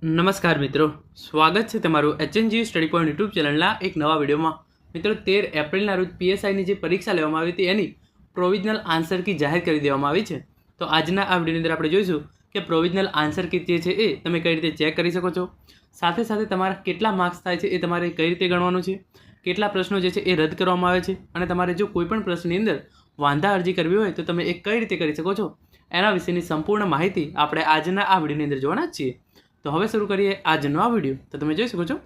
નમસ્કાર મિત્રો, સ્વાગત છે તમારું HNG સ્ટડી પોઈન્ટ યુટ્યુબ ચેનલના એક નવા વિડીયોમાં. મિત્રો 13 એપ્રિલના રોજ PSIની જે પરીક્ષા લેવામાં આવી હતી એની પ્રોવિઝનલ આન્સર કી જાહેર કરી દેવામાં આવી છે. તો આજના આ વિડીયોની અંદર આપણે જોઈશું કે પ્રોવિઝનલ આન્સર કી જે છે એ તમે કઈ રીતે ચેક કરી શકો છો, સાથે સાથે તમારા કેટલા માર્ક્સ થાય છે એ તમારે કઈ રીતે ગણવાનું છે, કેટલા પ્રશ્નો જે છે એ રદ કરવામાં આવે છે, અને તમારે જો કોઈ પણ પ્રશ્નની અંદર વાંધા અરજી કરવી હોય તો તમે એ કઈ રીતે કરી શકો છો એના વિશેની સંપૂર્ણ માહિતી આપણે આજના આ વિડીયોની અંદર જોવાના જ છીએ. તો હવે શરૂ કરીએ આજનો આ વિડીયો. તો તમે જોઈ શકો છો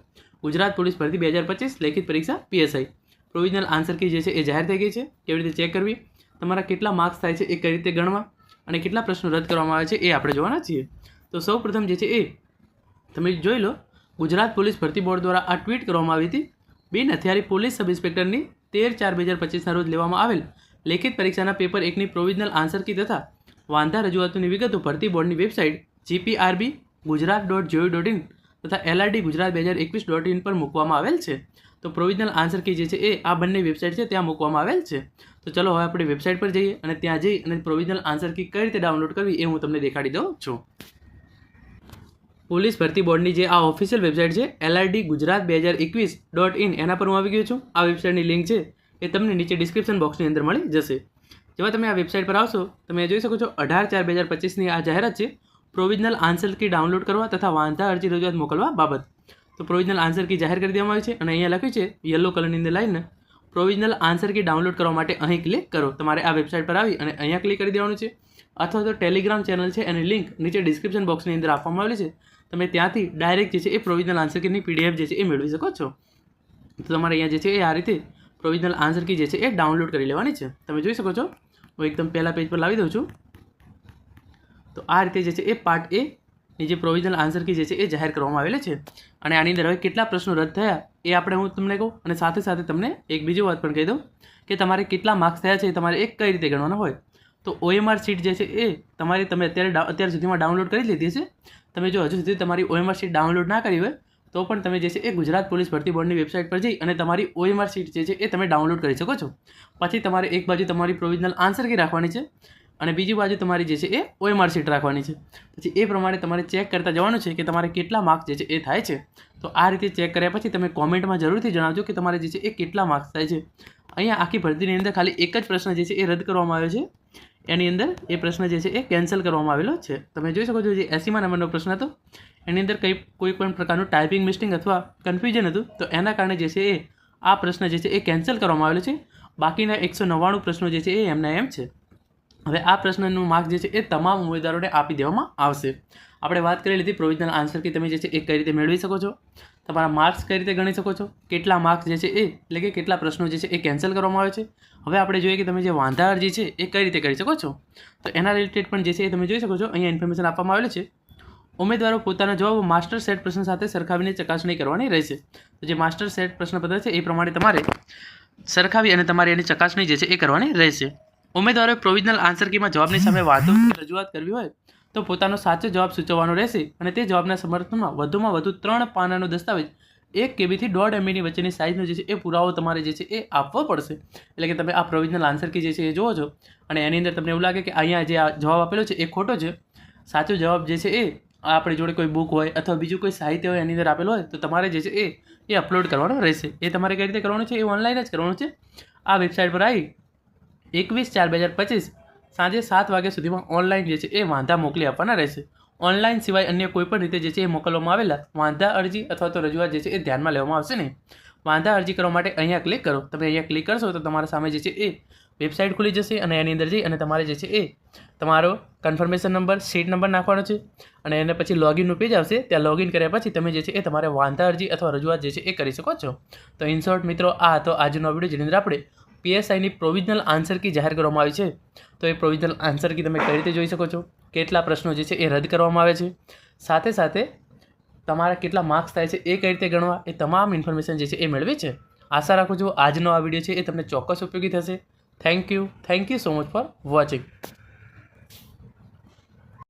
ગુજરાત પોલીસ ભરતી 2025 લેખિત પરીક્ષા PSI પ્રોવિઝનલ આન્સર કી જે છે એ જાહેર થઈ ગઈ છે. કેવી રીતે ચેક કરવી, તમારા કેટલા માર્ક્સ થાય છે એ કઈ રીતે ગણવા અને કેટલા પ્રશ્નો રદ કરવામાં આવે છે એ આપણે જોવાના છીએ. તો સૌ પ્રથમ જે છે એ તમે જોઈ લો, ગુજરાત પોલીસ ભરતી બોર્ડ દ્વારા આ ટ્વીટ કરવામાં આવી હતી. બિન હથિયારી પોલીસ સબ ઇન્સ્પેક્ટરની 13/4/2025ના રોજ લેવામાં આવેલ લેખિત પરીક્ષાના પેપર 1ની પ્રોવિઝનલ આન્સર કી તથા વાંધા રજૂઆતોની વિગતો ભરતી બોર્ડની વેબસાઇટ gprb.gujarat.gov.in તથા LRD ગુજરાત 2021.in પર મૂકવામાં આવેલ છે. તો પ્રોવિઝનલ આન્સર કી જે છે એ આ બંને વેબસાઇટ છે ત્યાં મૂકવામાં આવેલ છે. તો ચલો હવે આપણે વેબસાઇટ પર જઈએ અને ત્યાં જઈ અને પ્રોવિઝનલ આન્સર કી કઈ રીતે ડાઉનલોડ કરવી એ હું તમને દેખાડી દઉં છું. પોલીસ ભરતી બોર્ડની જે આ ઓફિશિયલ વેબસાઇટ છે LRD ગુજરાત 2021.in એના પર હું આવી ગયો છું. આ વેબસાઇટની લિંક છે એ તમને નીચે ડિસ્ક્રિપ્શન બોક્સની અંદર મળી જશે. જેવા તમે આ વેબસાઇટ પર આવશો તમે જોઈ શકો છો 18/4/2025ની આ જાહેરાત છે પ્રોવિઝનલ આન્સર કી ડાઉનલોડ કરવા તથા વાંધા અરજી રજૂઆત મોકલવા બાબત. તો પ્રોવિઝનલ આન્સર કી જાહેર કરી દેવામાં આવી છે અને અહીંયા લખ્યું છે યલો કલરની અંદર લાઈને પ્રોવિઝનલ આન્સર કી ડાઉનલોડ કરવા માટે અહીં ક્લિક કરો. તમારે આ વેબસાઇટ પર આવી અને અહીંયા ક્લિક કરી દેવાનું છે, અથવા તો ટેલિગ્રામ ચેનલ છે એની લિંક નીચે ડિસ્ક્રિપ્શન બોક્સની અંદર આપવામાં આવેલી છે. તમે ત્યાંથી ડાયરેક્ટ જે છે એ પ્રોવિઝનલ આન્સર કીની PDF જે છે એ મેળવી શકો છો. તો તમારે અહીંયા જે છે એ આ રીતે પ્રોવિઝનલ આન્સર કી જે છે એ ડાઉનલોડ કરી લેવાની છે. તમે જોઈ શકો છો હું એકદમ પહેલા પેજ પર લાવી દઉં છું. તો આ રીતે જે છે એ પાર્ટ A ની જે પ્રોવિઝનલ આન્સર કી જે છે એ જાહેર કરવામાં આવેલી છે. અને આની અંદર હવે કેટલા પ્રશ્નો રદ થયા એ આપણે હું તમને કહું અને સાથે સાથે તમને એક બીજી વાત પણ કહી દઉં કે તમારે કેટલા માર્ક્સ થયા છે એ તમારે એક કઈ રીતે ગણવાના હોય. તો OMR શીટ જે છે એ તમે અત્યાર સુધીમાં ડાઉનલોડ કરી લીધી છે. તમે જો હજુ સુધી તમારી OMR શીટ ડાઉનલોડ ના કરી હોય તો પણ તમે જે છે એ ગુજરાત પોલીસ ભરતી બોર્ડની વેબસાઇટ પર જઈ અને તમારી OMR શીટ જે છે એ તમે ડાઉનલોડ કરી શકો છો. પછી તમારે એક બાજુ તમારી પ્રોવિઝનલ આન્સર કી રાખવાની છે અને બીજી બાજુ તમારી જે છે એ OMR શીટ રાખવાની છે. પછી એ પ્રમાણે તમારે ચેક કરતા જવાનું છે કે તમારે કેટલા માર્ક્સ જે છે એ થાય છે. તો આ રીતે ચેક કર્યા પછી તમે કોમેન્ટમાં જરૂરથી જણાવજો કે તમારે જે છે એ કેટલા માર્ક્સ થાય છે. અહીંયા આખી ભરતીની અંદર ખાલી એક જ પ્રશ્ન જે છે એ રદ કરવામાં આવ્યો છે. એની અંદર એ પ્રશ્ન જે છે એ કેન્સલ કરવામાં આવેલો છે. તમે જોઈ શકો છો જે 80મા નંબરનો પ્રશ્ન હતો એની અંદર કોઈ પણ પ્રકારનું ટાઈપિંગ મિસ્ટેક અથવા કન્ફ્યુઝન હતું તો એના કારણે જે છે એ આ પ્રશ્ન જે છે એ કેન્સલ કરવામાં આવેલો છે. બાકીના 199 પ્રશ્નો જે છે એ એમના એમ છે. હવે આ પ્રશ્નનું માર્ક જે છે એ તમામ ઉમેદવારોને આપી દેવામાં આવશે. આપણે વાત કરી લીધી પ્રોવિઝનલ આન્સર કી તમે જે છે એ કઈ રીતે મેળવી શકો છો, તમારા માર્ક્સ કઈ રીતે ગણી શકો છો, કેટલા માર્ક્સ જે છે એ એટલે કે કેટલા પ્રશ્નો જે છે એ કેન્સલ કરવામાં આવે છે. હવે આપણે જોઈએ કે તમે જે વાંધા અરજી છે એ કઈ રીતે કરી શકો છો. તો એના રિલેટેડ પણ જે છે એ તમે જોઈ શકો છો અહીંયા ઇન્ફોર્મેશન આપવામાં આવેલી છે. ઉમેદવારો પોતાના જવાબ માસ્ટર સેટ પ્રશ્ન સાથે સરખાવીને ચકાસણી કરવાની રહેશે. તો જે માસ્ટર સેટ પ્રશ્નપત્ર છે એ પ્રમાણે તમારે સરખાવી અને તમારે એની ચકાસણી જે છે એ કરવાની રહેશે. ઉમેદવારોએ પ્રોવિઝનલ આન્સર કીમાં જવાબની સામે વાતો રજૂઆત કરવી હોય તો પોતાનો સાચો જવાબ સૂચવવાનો રહેશે અને તે જવાબના સમર્થનમાં વધુમાં વધુ 3 પાનાનો દસ્તાવેજ 1 KB થી 1.5 MB ની વચ્ચેની સાઇઝનો જે છે એ પુરાવો તમારે જે છે એ આપવો પડશે. એટલે કે તમે આ પ્રોવિઝનલ આન્સર કી જે છે એ જુઓ છો અને એની અંદર તમને એવું લાગે કે અહીંયા જે આ જવાબ આપેલો છે એ ખોટો છે, સાચો જવાબ જે છે એ આપણી જોડે કોઈ બુક હોય અથવા બીજું કોઈ સાહિત્ય હોય એની અંદર આપેલો હોય તો તમારે જે છે એ અપલોડ કરવાનો રહેશે. એ તમારે કઈ રીતે કરવાનું છે એ ઓનલાઈન જ કરવાનું છે. આ વેબસાઇટ પર આવી 21/4/2025 સાંજે 7 વાગ્યા સુધીમાં ઓનલાઈન જે છે એ વાંધા મોકલી આપવાના રહેશે. ઓનલાઈન સિવાય અન્ય કોઈ પણ રીતે જે છે એ મોકલવામાં આવેલા વાંધા અરજી અથવા તો રજૂઆત જે છે એ ધ્યાનમાં લેવામાં આવશે નહીં. વાંધા અરજી કરવા માટે અહીંયા ક્લિક કરો. તમે અહીંયા ક્લિક કરશો તો તમારા સામે જે છે એ વેબસાઇટ ખુલી જશે અને એની અંદર જઈ અને તમારે જે છે એ તમારો કન્ફર્મેશન નંબર, સીટ નંબર નાખવાનો છે અને એને પછી લોગિનનું પેજ આવશે. ત્યાં લોગિન કર્યા પછી તમે જે છે એ તમારે વાંધા અરજી અથવા રજૂઆત જે છે એ કરી શકો છો. તો ઇન શોર્ટ મિત્રો આ હતો આજનો વિડીયો જેની અંદર આપણે PSIની પ્રોવિઝનલ આન્સર કી જાહેર કરવામાં આવી છે. તો એ પ્રોવિઝનલ આન્સર કી તમે કઈ રીતે જોઈ શકો છો, કેટલા પ્રશ્નો જે છે એ રદ કરવામાં આવે છે, સાથે સાથે તમારા કેટલા માર્ક્સ થાય છે એ કઈ રીતે ગણવા, એ તમામ ઇન્ફોર્મેશન જે છે એ મેળવી છે. આશા રાખું છું આજનો આ વિડીયો છે એ તમને ચોક્કસ ઉપયોગી થશે. Thank you so much for watching.